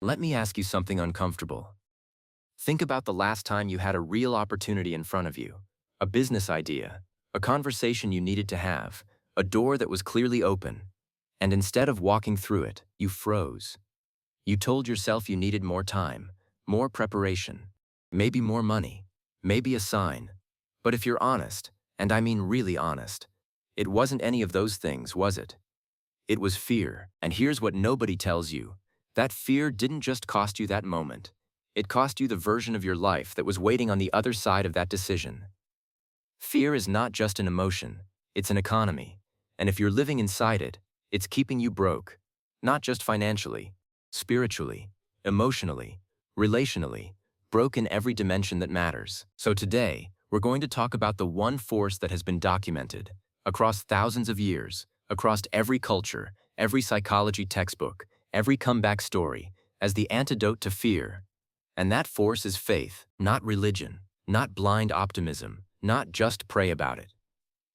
Let me ask you something uncomfortable. Think about the last time you had a real opportunity in front of you. A business idea, a conversation you needed to have, a door that was clearly open. And instead of walking through it, you froze. You told yourself you needed more time, more preparation, maybe more money, maybe a sign. But if you're honest, and I mean really honest, it wasn't any of those things, was it? It was fear, and here's what nobody tells you. That fear didn't just cost you that moment. It cost you the version of your life that was waiting on the other side of that decision. Fear is not just an emotion, it's an economy. And if you're living inside it, it's keeping you broke. Not just financially, spiritually, emotionally, relationally, broke in every dimension that matters. So today, we're going to talk about the one force that has been documented across thousands of years, across every culture, every psychology textbook, every comeback story, as the antidote to fear. And that force is faith, not religion, not blind optimism, not just pray about it.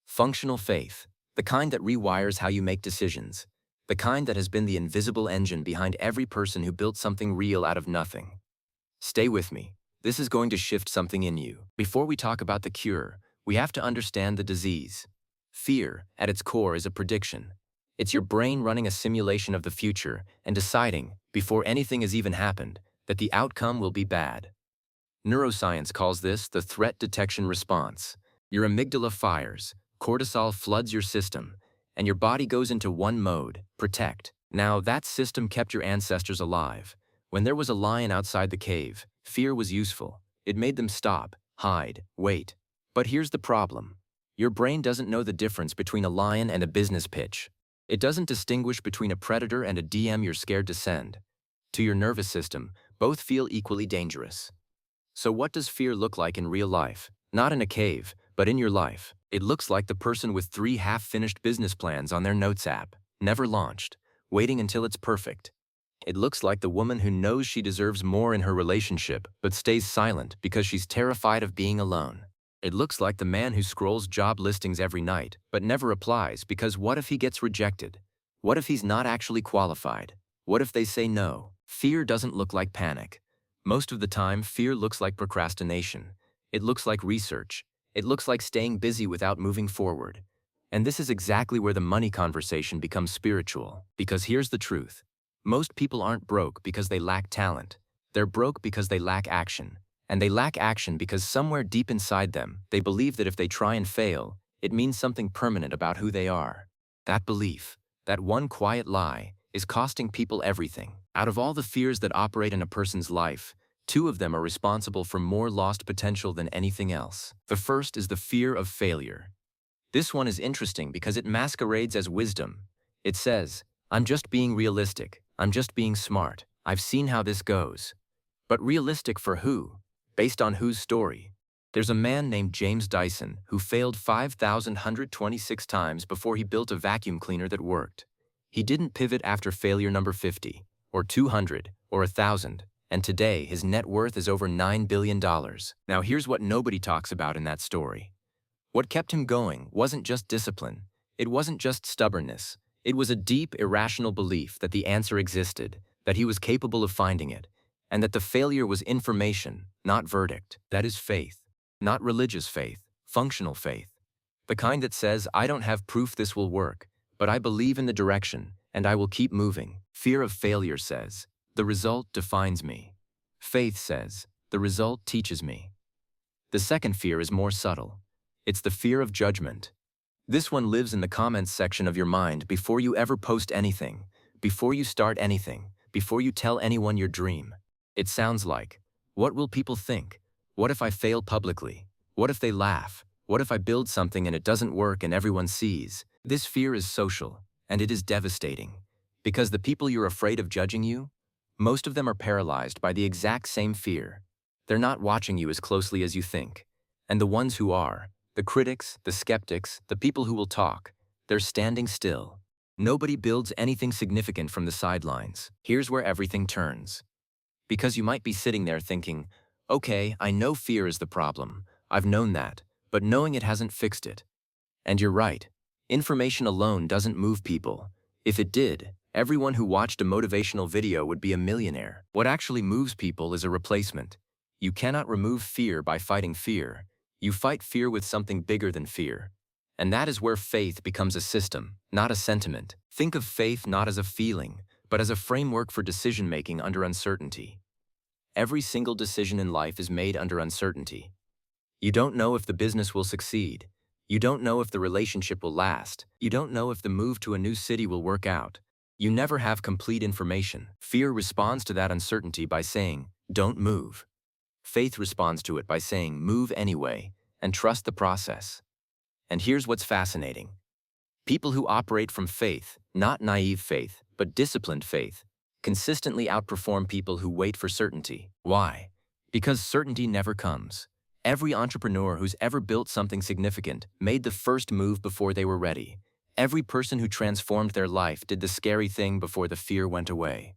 Functional faith, the kind that rewires how you make decisions, the kind that has been the invisible engine behind every person who built something real out of nothing. Stay with me. This is going to shift something in you. Before we talk about the cure, we have to understand the disease. Fear, at its core, is a prediction. It's your brain running a simulation of the future and deciding, before anything has even happened, that the outcome will be bad. Neuroscience calls this the threat detection response. Your amygdala fires, cortisol floods your system, and your body goes into one mode, protect. Now, that system kept your ancestors alive. When there was a lion outside the cave, fear was useful. It made them stop, hide, wait. But here's the problem. Your brain doesn't know the difference between a lion and a business pitch. It doesn't distinguish between a predator and a DM you're scared to send. To your nervous system, both feel equally dangerous. So what does fear look like in real life? Not in a cave, but in your life. It looks like the person with 3 half-finished business plans on their notes app, never launched, waiting until it's perfect. It looks like the woman who knows she deserves more in her relationship, but stays silent because she's terrified of being alone. It looks like the man who scrolls job listings every night, but never applies because what if he gets rejected? What if he's not actually qualified? What if they say no? Fear doesn't look like panic. Most of the time, fear looks like procrastination. It looks like research. It looks like staying busy without moving forward. And this is exactly where the money conversation becomes spiritual. Because here's the truth. Most people aren't broke because they lack talent. They're broke because they lack action. And they lack action because somewhere deep inside them, they believe that if they try and fail, it means something permanent about who they are. That belief, that one quiet lie, is costing people everything. Out of all the fears that operate in a person's life, 2 of them are responsible for more lost potential than anything else. The first is the fear of failure. This one is interesting because it masquerades as wisdom. It says, I'm just being realistic. I'm just being smart. I've seen how this goes. But realistic for who? Based on whose story? There's a man named James Dyson who failed 5,126 times before he built a vacuum cleaner that worked. He didn't pivot after failure number 50, or 200, or 1,000, and today his net worth is over $9 billion. Now here's what nobody talks about in that story. What kept him going wasn't just discipline. It wasn't just stubbornness. It was a deep, irrational belief that the answer existed, that he was capable of finding it, and that the failure was information, not verdict. That is faith. Not religious faith, functional faith. The kind that says, I don't have proof this will work, but I believe in the direction, and I will keep moving. Fear of failure says, the result defines me. Faith says, the result teaches me. The second fear is more subtle. It's the fear of judgment. This one lives in the comments section of your mind before you ever post anything, before you start anything, before you tell anyone your dream. It sounds like, what will people think? What if I fail publicly? What if they laugh? What if I build something and it doesn't work and everyone sees? This fear is social, and it is devastating. Because the people you're afraid of judging you, most of them are paralyzed by the exact same fear. They're not watching you as closely as you think. And the ones who are, the critics, the skeptics, the people who will talk, they're standing still. Nobody builds anything significant from the sidelines. Here's where everything turns. Because you might be sitting there thinking, okay, I know fear is the problem. I've known that, but knowing it hasn't fixed it. And you're right. Information alone doesn't move people. If it did, Everyone who watched a motivational video would be a millionaire. What actually moves people is a replacement. You cannot remove fear by fighting fear. You fight fear with something bigger than fear. And that is where faith becomes a system, not a sentiment. Think of faith not as a feeling, but as a framework for decision-making under uncertainty. Every single decision in life is made under uncertainty. You don't know if the business will succeed. You don't know if the relationship will last. You don't know if the move to a new city will work out. You never have complete information. Fear responds to that uncertainty by saying, "Don't move." Faith responds to it by saying, "Move anyway, and trust the process." And here's what's fascinating. People who operate from faith, not naive faith, but disciplined faith, consistently outperform people who wait for certainty. Why? Because certainty never comes. Every entrepreneur who's ever built something significant made the first move before they were ready. Every person who transformed their life did the scary thing before the fear went away.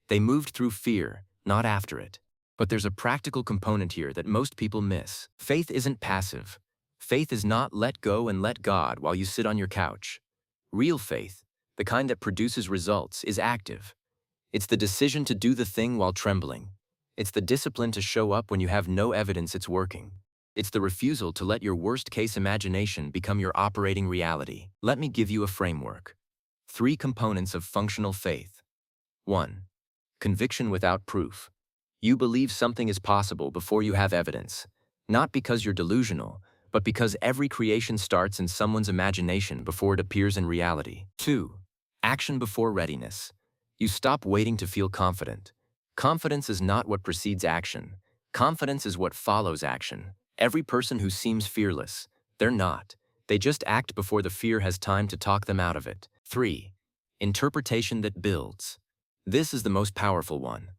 They moved through fear, not after it. But there's a practical component here that most people miss. Faith isn't passive. Faith is not let go and let God while you sit on your couch. Real faith, the kind that produces results, is active. It's the decision to do the thing while trembling. It's the discipline to show up when you have no evidence it's working. It's the refusal to let your worst-case imagination become your operating reality. Let me give you a framework. 3 components of functional faith. 1. Conviction without proof. You believe something is possible before you have evidence, not because you're delusional, but because every creation starts in someone's imagination before it appears in reality. 2. Action before readiness. You stop waiting to feel confident. Confidence is not what precedes action. Confidence is what follows action. Every person who seems fearless, they're not. They just act before the fear has time to talk them out of it. 3. Interpretation that builds. This is the most powerful one.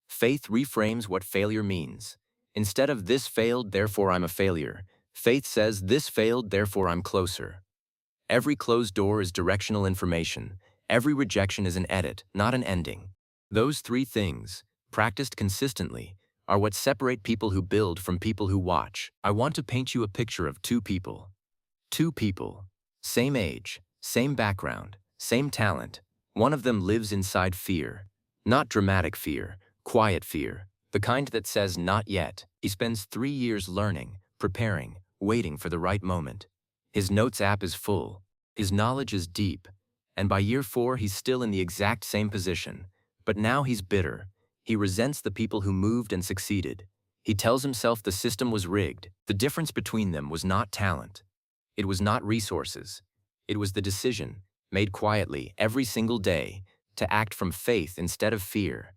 Faith reframes what failure means. Instead of "this failed, therefore I'm a failure," faith says "this failed, therefore I'm closer." Every closed door is directional information. Every rejection is an edit, not an ending. Those 3 things, practiced consistently, are what separate people who build from people who watch. I want to paint you a picture of 2 people. 2 people. Same age, same background, same talent. One of them lives inside fear. Not dramatic fear, quiet fear. The kind that says "not yet." He spends 3 years learning, preparing, waiting for the right moment. His notes app is full. His knowledge is deep. And by year 4, he's still in the exact same position. But now he's bitter. He resents the people who moved and succeeded. He tells himself the system was rigged. The difference between them was not talent. It was not resources. It was the decision, made quietly every single day, to act from faith instead of fear.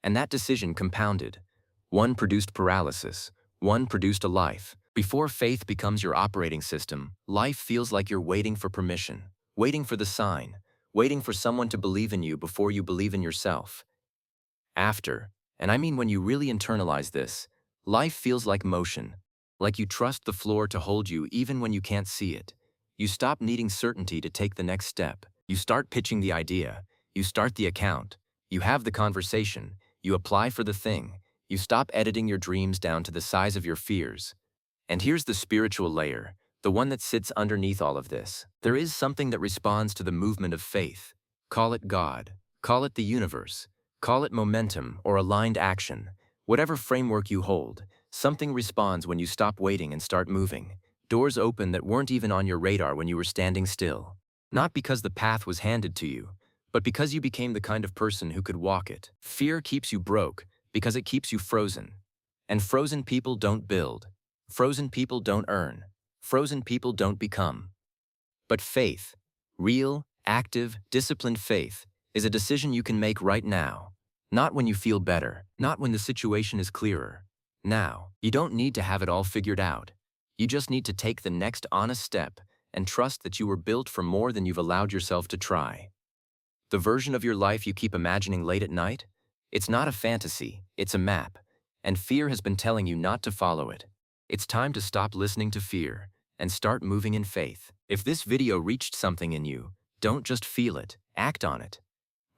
And that decision compounded. One produced paralysis. One produced a life. Before faith becomes your operating system, life feels like you're waiting for permission, waiting for the sign, waiting for someone to believe in you before you believe in yourself. After, and I mean when you really internalize this, life feels like motion, like you trust the floor to hold you even when you can't see it. You stop needing certainty to take the next step. You start pitching the idea. You start the account. You have the conversation. You apply for the thing. You stop editing your dreams down to the size of your fears. And here's the spiritual layer, the one that sits underneath all of this. There is something that responds to the movement of faith. Call it God. Call it the universe. Call it momentum or aligned action. Whatever framework you hold, something responds when you stop waiting and start moving. Doors open that weren't even on your radar when you were standing still. Not because the path was handed to you, but because you became the kind of person who could walk it. Fear keeps you broke because it keeps you frozen. And frozen people don't build. Frozen people don't earn. Frozen people don't become. But faith, real, active, disciplined faith, is a decision you can make right now. Not when you feel better, not when the situation is clearer. Now, you don't need to have it all figured out. You just need to take the next honest step and trust that you were built for more than you've allowed yourself to try. The version of your life you keep imagining late at night? It's not a fantasy, it's a map. And fear has been telling you not to follow it. It's time to stop listening to fear and start moving in faith. If this video reached something in you, don't just feel it, act on it.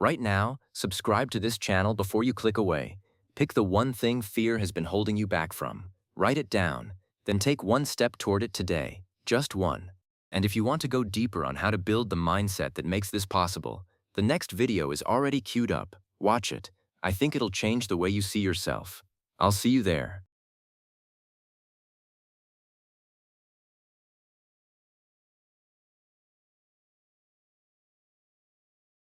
Right now, subscribe to this channel before you click away. Pick the one thing fear has been holding you back from. Write it down, then take one step toward it today, just one. And if you want to go deeper on how to build the mindset that makes this possible, The next video is already queued up. Watch it. I think it'll change the way you see yourself. I'll see you there.